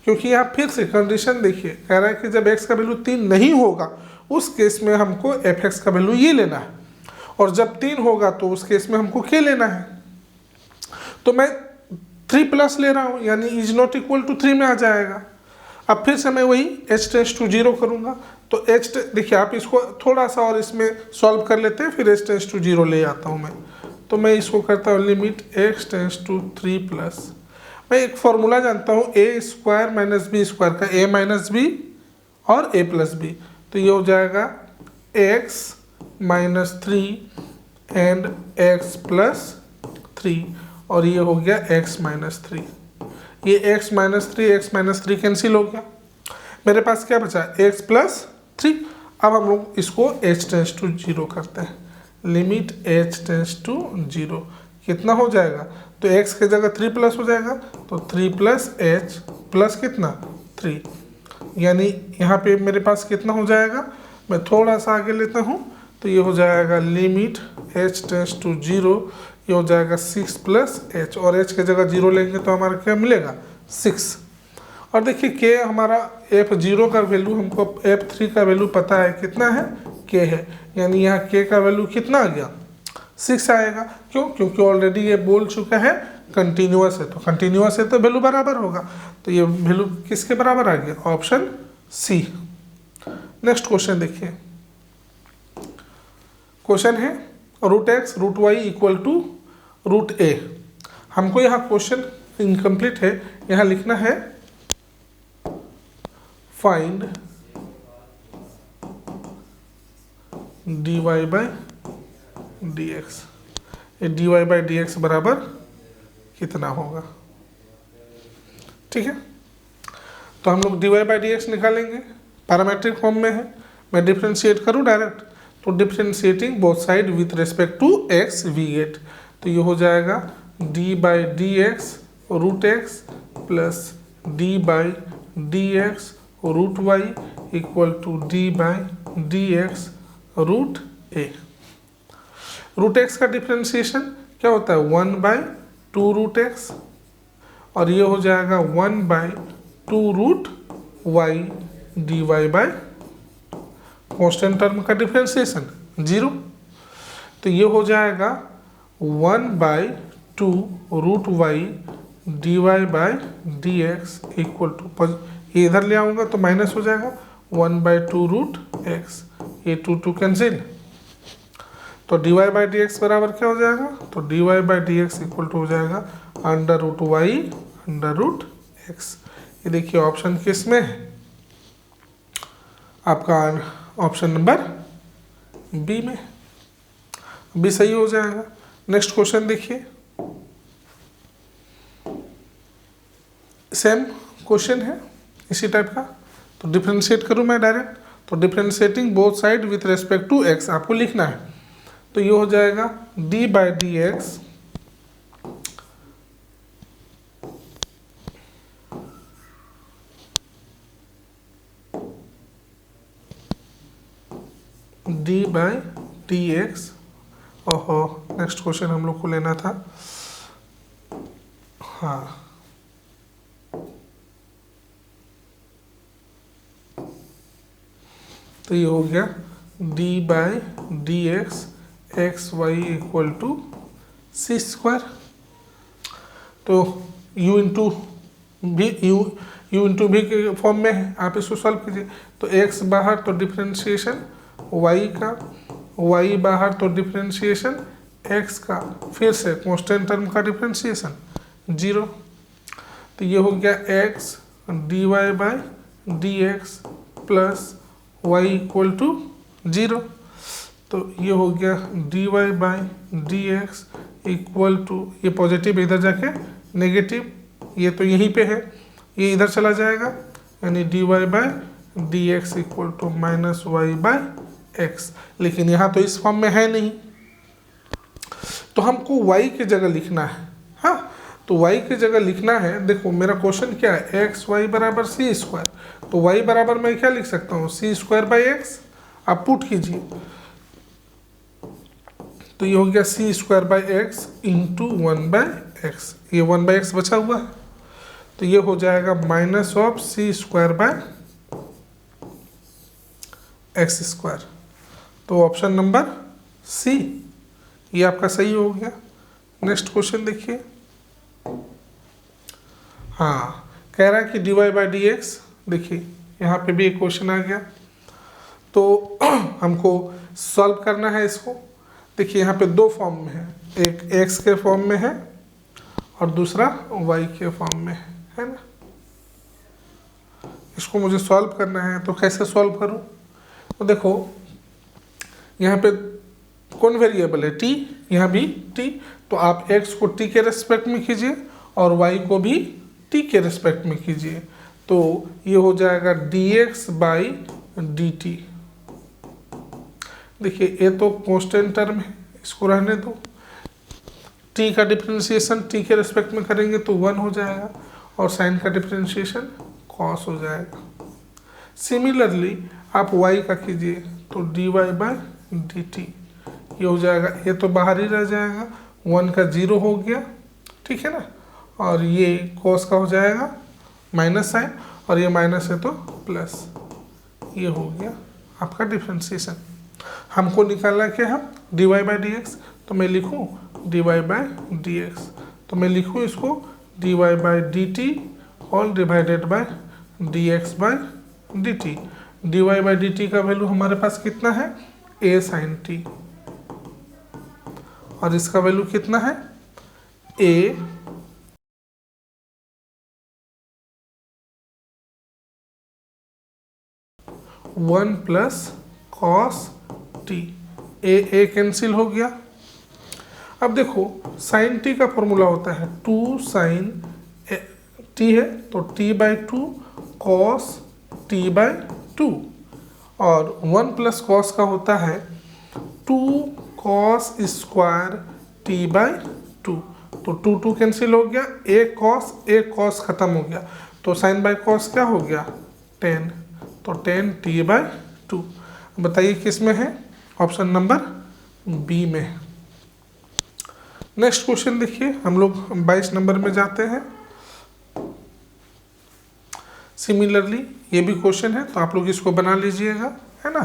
क्योंकि यहाँ फिर से कंडीशन देखिए, कह रहा है कि जब x का वैल्यू 3 नहीं होगा उस केस में हमको एफ एक्स का वैल्यू ये लेना है, और जब 3 होगा तो उस केस में हमको क्या लेना है, तो मैं 3 प्लस ले रहा हूँ, यानी इज नॉट इक्वल टू 3 में आ जाएगा। अब फिर से मैं वही h टेंस टू 0 करूँगा, तो h देखिए आप इसको थोड़ा सा और इसमें सॉल्व कर लेते हैं, फिर h टेंस टू 0 ले आता हूँ मैं। तो मैं इसको करता हूँ limit x tends to 3 plus, मैं एक फॉर्मूला जानता हूँ a square minus b square का, a माइनस बी और a प्लस बी, तो ये हो जाएगा x minus 3 and x plus 3, और ये हो गया x माइनस 3। ये x माइनस 3 कैंसिल हो गया, मेरे पास क्या बचा x प्लस 3। अब हम लोग इसको h टेंस टू 0 करते हैं, लिमिट h टेंस टू 0 कितना हो जाएगा, तो x की जगह 3 प्लस हो जाएगा, तो 3 प्लस h प्लस कितना 3, यानी यहाँ पे मेरे पास कितना हो जाएगा, मैं थोड़ा सा आगे लेता हूँ, तो ये हो जाएगा लिमिट h टेंस टू 0, ये हो जाएगा 6 प्लस h, और h की जगह 0 लेंगे तो हमारा क्या मिलेगा 6। और देखिए k हमारा f0 का वैल्यू, हमको f3 का वैल्यू पता है कितना है, k है, यानी यहाँ k का वैल्यू कितना आ गया 6 आएगा। क्यों? क्योंकि ऑलरेडी ये बोल चुका है कंटिन्यूअस है, तो कंटिन्यूअस है तो वैल्यू बराबर होगा, तो ये वैल्यू किसके बराबर आ गया, ऑप्शन सी। नेक्स्ट क्वेश्चन देखिए, क्वेश्चन है root x root y equal to root a. हमको यहाँ क्वेश्चन इनकम्प्लीट है, यहाँ लिखना है find dy by d x, ये dy बाई डी एक्स बराबर कितना होगा। ठीक है, तो हम लोग dy बाई डी एक्स निकालेंगे, पैरामेट्रिक फॉर्म में है, मैं डिफ्रेंशिएट करूँ डायरेक्ट, तो differentiating both side with respect to x we get, तो ये हो जाएगा d by d x root x plus d by d x root y equal to d by d x root a. Root x का differentiation क्या होता है 1 by 2 root x, और ये हो जाएगा 1 by 2 root y d y by constant term का differentiation 0, तो ये हो जाएगा 1 by 2 root y d y by d x equal to, ये इधर ले आऊँगा तो माइनस हो जाएगा 1 बाई 2 रूट एक्स, ये 2 कैंसिल, तो dy बाई डी एक्स बराबर क्या हो जाएगा, तो dy by d x equal to हो जाएगा under root y under root x. ये देखिए ऑप्शन किस में है, आपका ऑप्शन नंबर बी में, बी सही हो जाएगा। नेक्स्ट क्वेश्चन देखिए, सेम क्वेश्चन है इसी टाइप का, तो डिफ्रेंशिएट करूँ मैं डायरेक्ट, तो differentiating both side with respect to x आपको लिखना है, तो ये हो जाएगा d by d x d by d x, ओहो नेक्स्ट क्वेश्चन हम लोग को लेना था, हाँ तो ये हो गया d by d x x y equal to c square, तो u इंटू भी u इंटू भी के फॉर्म में है, आप इसको सॉल्व कीजिए, तो x बाहर तो डिफ्रेंशिएशन y का, y बाहर तो डिफ्रेंशिएशन x का, फिर से कांस्टेंट टर्म का डिफ्रेंशिएशन 0, तो ये हो गया x dy by d x plus y equal to 0, तो ये हो गया dy by d x equal to, ये पॉजिटिव इधर जाके नेगेटिव, ये तो यहीं पे है, ये इधर चला जाएगा, यानी dy by d x equal to minus y by x. लेकिन यहाँ तो इस फॉर्म में है नहीं, तो हमको y की जगह लिखना है। हाँ, तो y की जगह लिखना है। देखो मेरा क्वेश्चन क्या है, एक्स वाई बराबर सी स्क्वायर, तो y बराबर मैं क्या लिख सकता हूँ, सी स्क्वायर बाई एक्स। आप पुट कीजिए, तो ये हो गया C square by x into 1/x, ये 1/x बचा हुआ है, तो ये हो जाएगा minus of c square by x square. तो ऑप्शन नंबर सी ये आपका सही हो गया। नेक्स्ट क्वेश्चन देखिए। हाँ, कह रहा है कि d y by d x, देखिए यहाँ पे भी एक क्वेश्चन आ गया, तो हमको सॉल्व करना है इसको। देखिए यहाँ पे दो फॉर्म में है, एक x के फॉर्म में है और दूसरा y के फॉर्म में है ना। इसको मुझे सॉल्व करना है, तो कैसे सॉल्व करूँ? तो देखो यहाँ पे कौन वेरिएबल है, t, यहाँ भी t, तो आप x को t के रेस्पेक्ट में कीजिए और y को भी t के रेस्पेक्ट में कीजिए, तो ये हो जाएगा dx बाई dt। देखिए ये तो कांस्टेंट टर्म है, इसको रहने दो, t का डिफरेंशिएशन t के रेस्पेक्ट में करेंगे तो 1 हो जाएगा और साइन का डिफरेंशिएशन cos हो जाएगा। सिमिलरली आप y का कीजिए, तो dy बाई dt, ये हो जाएगा, ये तो बाहर ही रह जाएगा, 1 का 0 हो गया, ठीक है ना, और ये cos का हो जाएगा माइनस साइन, और ये माइनस है तो प्लस, ये हो गया आपका डिफरेंशिएशन। हमको निकालना क्या है, dy बाई डी एक्स, तो मैं लिखूँ dy बाई डी एक्स, तो मैं लिखूँ इसको dy by d t all divided by d x by d t. D y by d t का वैल्यू हमारे पास कितना है, a साइन टी, और इसका वैल्यू कितना है, a one plus cos T, A cancel हो गया। अब देखो साइन टी का फॉर्मूला होता है 2 साइन टी है, तो T by two cos T by two, और 1 प्लस कॉस का होता है 2 cos square T by two, तो 2 कैंसिल हो गया, एक कॉस खत्म हो गया, तो साइन बाई कॉस क्या हो गया 10, तो 10 टी बाई टू। बताइए किस में है, ऑप्शन नंबर बी में है। नेक्स्ट क्वेश्चन देखिए, हम लोग 22 नंबर में जाते हैं। सिमिलरली ये भी क्वेश्चन है, तो आप लोग इसको बना लीजिएगा, है ना।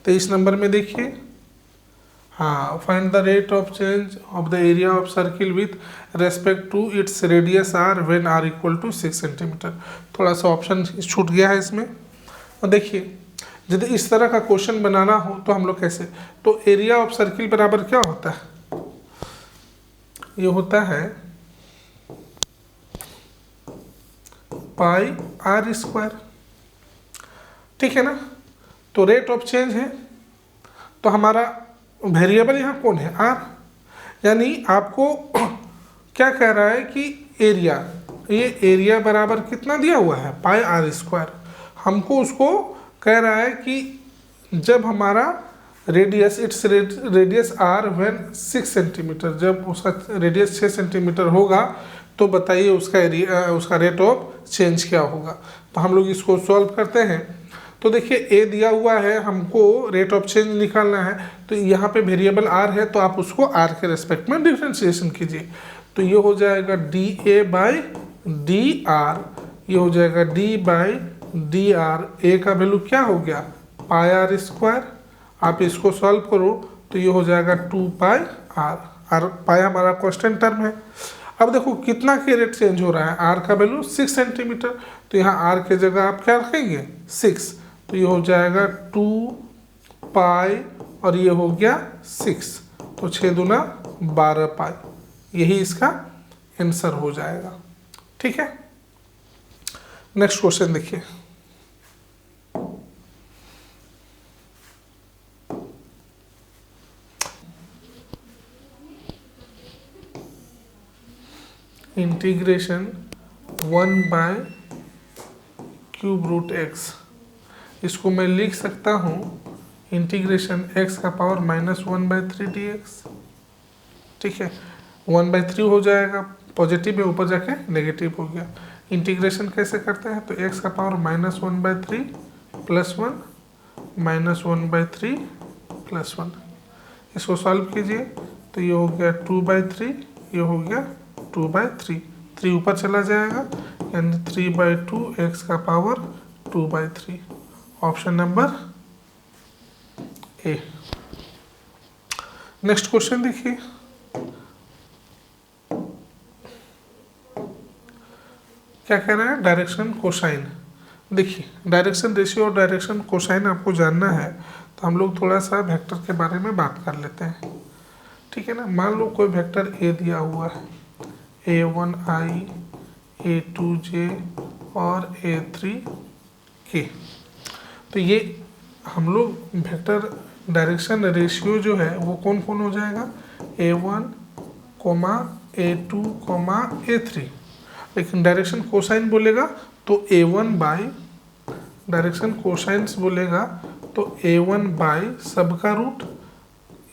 23 नंबर में देखिए, हाँ, find the rate of change of the area of circle with respect to its radius r when r equal to 6 centimetre. थोड़ा सा ऑप्शन छूट गया है इसमें। और देखिए यदि इस तरह का क्वेश्चन बनाना हो तो हम लोग कैसे, तो एरिया ऑफ सर्किल बराबर क्या होता है, ये होता है पाई आर स्क्वायर, ठीक है ना। तो रेट ऑफ चेंज है, तो हमारा वेरिएबल यहाँ कौन है, आर, यानी आपको क्या कह रहा है कि एरिया, ये एरिया बराबर कितना दिया हुआ है, पाई आर स्क्वायर। हमको उसको कह रहा है कि जब हमारा radius, its radius r when 6 centimetre, जब उसका रेडियस 6 सेंटीमीटर होगा, तो बताइए उसका एरिया, उसका रेट ऑफ चेंज क्या होगा। तो हम लोग इसको सॉल्व करते हैं। तो देखिए ए दिया हुआ है, हमको रेट ऑफ चेंज निकालना है, तो यहाँ पे वेरिएबल आर है, तो आप उसको आर के रेस्पेक्ट में डिफ्रेंशिएशन कीजिए, तो ये हो जाएगा D A by D R, ये हो जाएगा डी बाई डी आर। ए का वैल्यू क्या हो गया, पाई आर स्क्वायर, आप इसको सॉल्व करो तो ये हो जाएगा 2 पाई आर, आर पाई हमारा कांस्टेंट टर्म है। अब देखो कितना के रेट चेंज हो रहा है, आर का वैल्यू 6 सेंटीमीटर, तो यहाँ आर के जगह आप क्या रखेंगे 6, तो ये हो जाएगा 2 पाई और ये हो गया 6, तो 6 दूना 12 पाई, यही इसका आंसर हो जाएगा, ठीक है। नेक्स्ट क्वेश्चन देखिए, इंटीग्रेशन 1/√x, इसको मैं लिख सकता हूँ इंटीग्रेशन x का पावर -1/3 dx। ठीक है, 1/3 हो जाएगा, पॉजिटिव है, ऊपर जाके नेगेटिव हो गया। इंटीग्रेशन कैसे करते हैं, तो x का पावर -1/3 + 1 -1/3 + 1, इसको सॉल्व कीजिए तो ये हो गया 2/3, ये हो गया 2/3, 3 ऊपर चला जाएगा यानी 3/2 x का power 2/3। Option number A. Next question देखिए, क्या कह रहा है, डायरेक्शन कोसाइन। देखिए, डायरेक्शन रेशियो और डायरेक्शन कोसाइन आपको जानना है तो हम लोग थोड़ा सा वेक्टर के बारे में बात कर लेते हैं। ठीक है ना, मान लो कोई वेक्टर ए दिया हुआ है, a1i, a2j और a3k। तो ये हम लोग वेक्टर डायरेक्शन रेशियो जो है वो कौन कौन हो जाएगा, a1, a2, a3। लेकिन डायरेक्शन कोसाइन बोलेगा तो a1 बाई, डायरेक्शन कोसाइंस बोलेगा तो a1 बाई सबका रूट,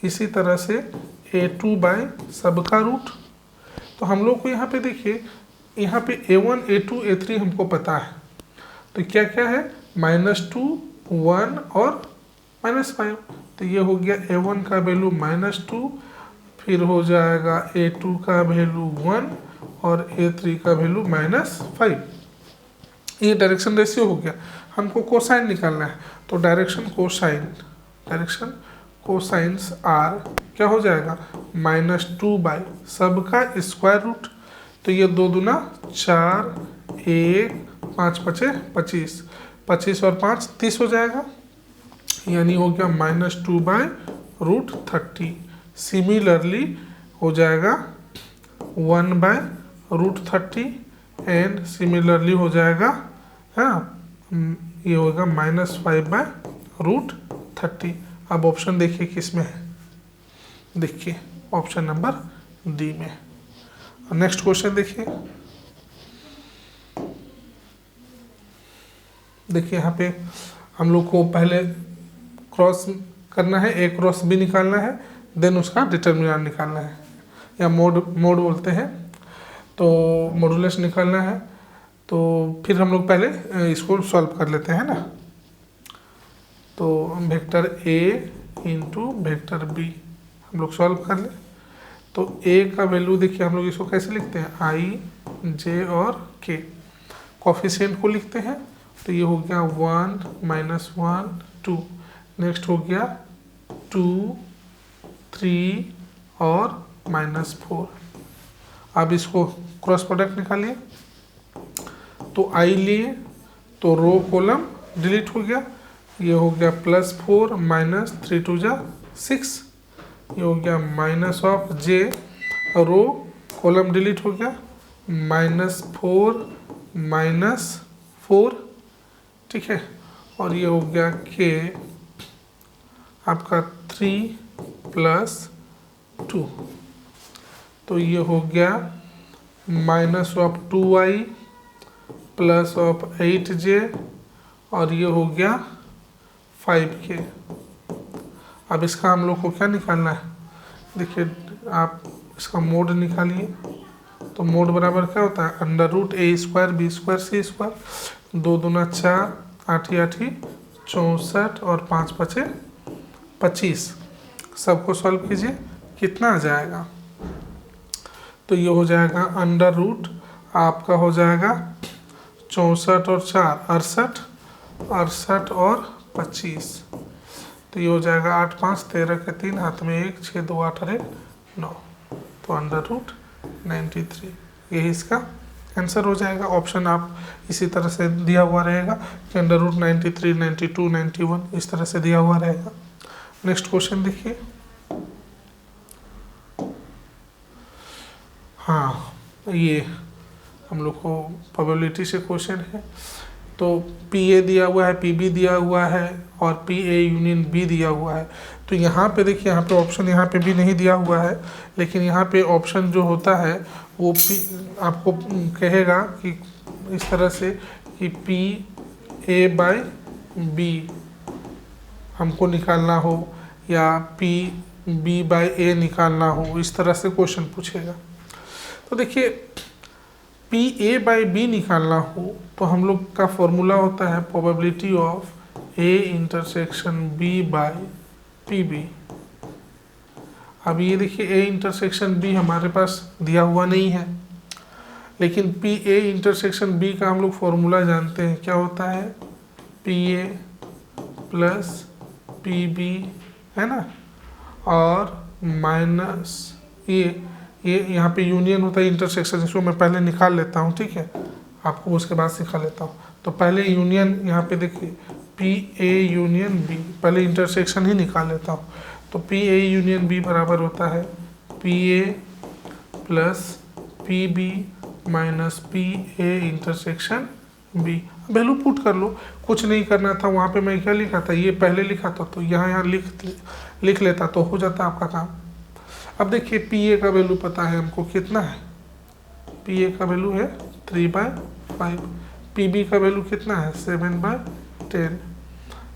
इसी तरह से a2 बाई सबका रूट। तो हम लोग को यहाँ पे देखिए, यहाँ पे a1, a2, a3 हमको पता है, तो क्या क्या है, -2, 1 और -5। तो ये हो गया a1 का वैल्यू -2, फिर हो जाएगा a2 का वैल्यू 1 और a3 का वैल्यू -5। ये डायरेक्शन रेशियो हो गया। हमको कोसाइन निकालना है, तो डायरेक्शन कोसाइंस आर क्या हो जाएगा, -2 बाई सबका स्क्वायर रूट। तो ये 2 दूना 4, 1, 5 पचे 25, 25 और 5 30 हो जाएगा, यानी हो गया -2/√30। सिमिलरली हो जाएगा 1/√30 एंड सिमिलरली हो जाएगा, हाँ, ये होगा -5/√30। अब ऑप्शन देखिए किस में है, देखिए ऑप्शन नंबर डी में। नेक्स्ट क्वेश्चन देखिए, यहाँ पे हम लोग को पहले क्रॉस करना है, ए क्रॉस बी निकालना है, देन उसका डिटर्मिनेंट निकालना है, या मोड बोलते हैं, तो मॉडुलस निकालना है। तो फिर हम लोग पहले इसको सॉल्व कर लेते हैं ना। तो vector a into vector b हम लोग सॉल्व कर ले। तो ए का वैल्यू देखिए, हम लोग इसको कैसे लिखते हैं, आई, जे और के, कॉफिशिएंट को लिखते हैं। तो ये हो गया 1, -1, 2, नेक्स्ट हो गया 2, 3 और -4। अब इसको क्रॉस प्रोडक्ट निकालिए, तो आई लिए तो रो कॉलम डिलीट हो गया, ये हो गया +4 -3 2 जा 6, ये हो गया -जे, रो कॉलम डिलीट हो गया, -4 -4, ठीक है, और ये हो गया के आपका 3 + 2, तो ये हो गया -2i +8j और ये हो गया 5k। अब इसका हम लोग को क्या निकालना है, देखिए आप इसका मोड निकालिए। तो मोड बराबर क्या होता है, √a² b² c², 2 दूना 4, 8 8 64 और 5 5 25। सबको सॉल्व कीजिए, कितना आ जाएगा, तो ये हो जाएगा आपका हो जाएगा 64 और 4 68, 68 और 25, तो ये हो जाएगा 8 5 13 के 3 हाथ में 1 6 2 8 और 1 9, तो √93 यही इसका आंसर हो जाएगा। ऑप्शन आप इसी तरह से दिया हुआ रहेगा कि √93 92 91 इस तरह से दिया हुआ रहेगा। नेक्स्ट क्वेश्चन देखिए, हाँ, ये हम लोग को प्रोबेबिलिटी से क्वेश्चन है। तो पी ए दिया हुआ है, पी बी दिया हुआ है और पी ए यूनियन बी दिया हुआ है। तो यहाँ पे देखिए, यहाँ पे ऑप्शन यहाँ पे भी नहीं दिया हुआ है, लेकिन यहाँ पे ऑप्शन जो होता है वो आपको कहेगा कि इस तरह से कि पी ए बाय बी हमको निकालना हो या पी बी बाय ए निकालना हो, इस तरह से क्वेश्चन पूछेगा। तो देखिए, पी ए बाय बी निकालना हो तो हम लोग का फॉर्मूला होता है probability of A intersection B by P B. अब ये देखिए, ए इंटरसेक्शन बी हमारे पास दिया हुआ नहीं है, लेकिन पी ए इंटरसेक्शन बी का हम लोग फॉर्मूला जानते हैं, क्या होता है, P A plus P B, है ना, और माइनस ये यहाँ पे यूनियन होता है इंटरसेक्शन, जिसको मैं पहले निकाल लेता हूँ, ठीक है, आपको उसके बाद सिखा लेता हूँ। तो पहले यूनियन, यहाँ पे देखिए पी ए यूनियन बी, पहले इंटरसेक्शन ही निकाल लेता हूँ। तो पी ए यूनियन बी बराबर होता है P A plus P B minus P A intersection B. Value put कर लो, कुछ नहीं करना था, वहाँ पे मैं क्या लिखा था, ये पहले लिखा था, तो यहाँ लिख लेता तो हो जाता आपका काम। अब देखिए, पी ए का वैल्यू पता है हमको कितना है, पी ए का वैल्यू है 3/5, पी बी का वैल्यू कितना है 7/10,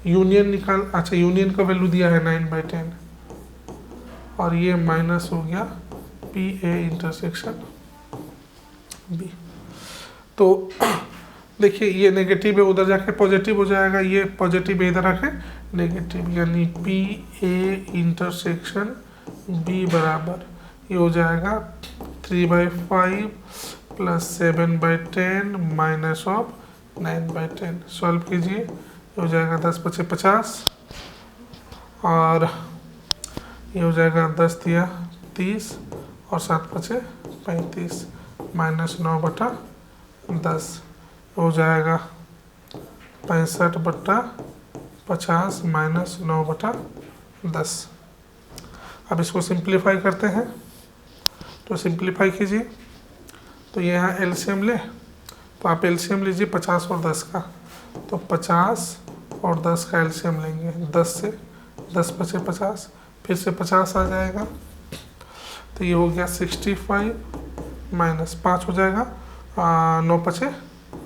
यूनियन निकाल, अच्छा यूनियन का वैल्यू दिया है 9/10, और ये माइनस हो गया पी ए इंटरसेक्शन बी। तो देखिए, ये नेगेटिव है, उधर जाके पॉजिटिव हो जाएगा, ये पॉजिटिव है इधर आके नेगेटिव, यानी पी ए इंटरसेक्शन बी बराबर ये हो जाएगा 3/5 प्लस 7/10 माइनस ऑफ 9/10। सॉल्व कीजिए, ये हो जाएगा 10×5 = 50, और ये हो जाएगा 10 × 30 और 7×5 = 35 माइनस 9/10 हो जाएगा 65/50 माइनस 9/10। अब इसको सिंप्लीफाई करते हैं, तो सिंप्लीफाई कीजिए, तो ये यहाँ एलसीएम ले, तो आप एलसीएम लीजिए 50 और 10 का, तो 50 और 10 का एलसीएम लेंगे, 10 से 10×5 = 50, फिर से 50 आ जाएगा, तो ये हो गया 65 माइनस 5 हो जाएगा 9×5 =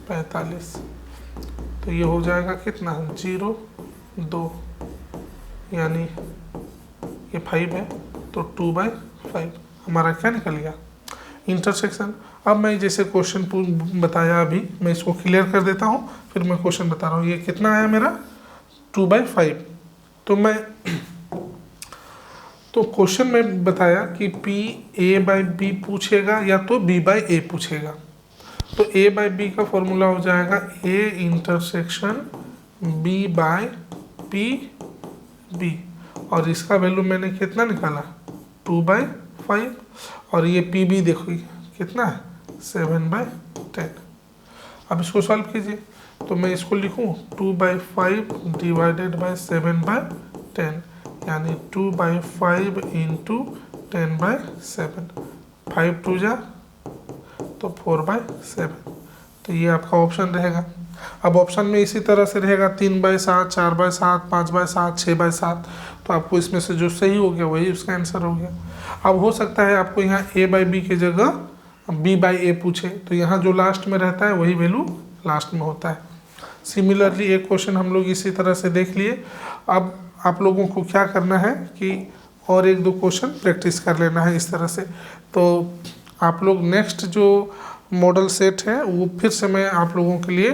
45, तो ये हो जाएगा कितना 0 2, यानी ये 5 है, तो 2/5 हमारा क्या निकल गया इंटरसेक्शन। अब मैं जैसे क्वेश्चन बताया अभी, मैं इसको क्लियर कर देता हूँ, फिर मैं क्वेश्चन बता रहा हूँ। ये कितना आया मेरा 2/5, तो क्वेश्चन में बताया कि पी ए बाई बी पूछेगा या तो बी बाई ए पूछेगा, तो ए बाई बी का फॉर्मूला हो जाएगा A intersection B by P B, और इसका वैल्यू मैंने कितना निकाला 2/5, और ये पी बी देखो कितना है 7/10। अब इसको सॉल्व कीजिए, तो मैं इसको लिखूँ 2/5 डिवाइडेड बाय 7/10, यानी 2/5 इंटू 10/7, 5 2 जा तो 4/7, तो ये आपका ऑप्शन रहेगा। अब ऑप्शन में इसी तरह से रहेगा 3/7, 4/7, 5/7, 6/7, तो आपको इसमें से जो सही हो गया वही उसका आंसर हो गया। अब हो सकता है आपको यहाँ ए बाई बी की जगह बी बाई ए पूछे, तो यहाँ जो लास्ट में रहता है वही वैल्यू लास्ट में होता है। सिमिलरली एक क्वेश्चन हम लोग इसी तरह से देख लिए। अब आप लोगों को क्या करना है कि और 1-2 क्वेश्चन प्रैक्टिस कर लेना है इस तरह से। तो आप लोग नेक्स्ट जो मॉडल सेट है वो फिर से मैं आप लोगों के लिए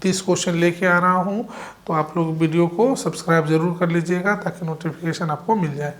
30 क्वेश्चन लेके आ रहा हूँ, तो आप लोग वीडियो को सब्सक्राइब ज़रूर कर लीजिएगा ताकि नोटिफिकेशन आपको मिल जाए।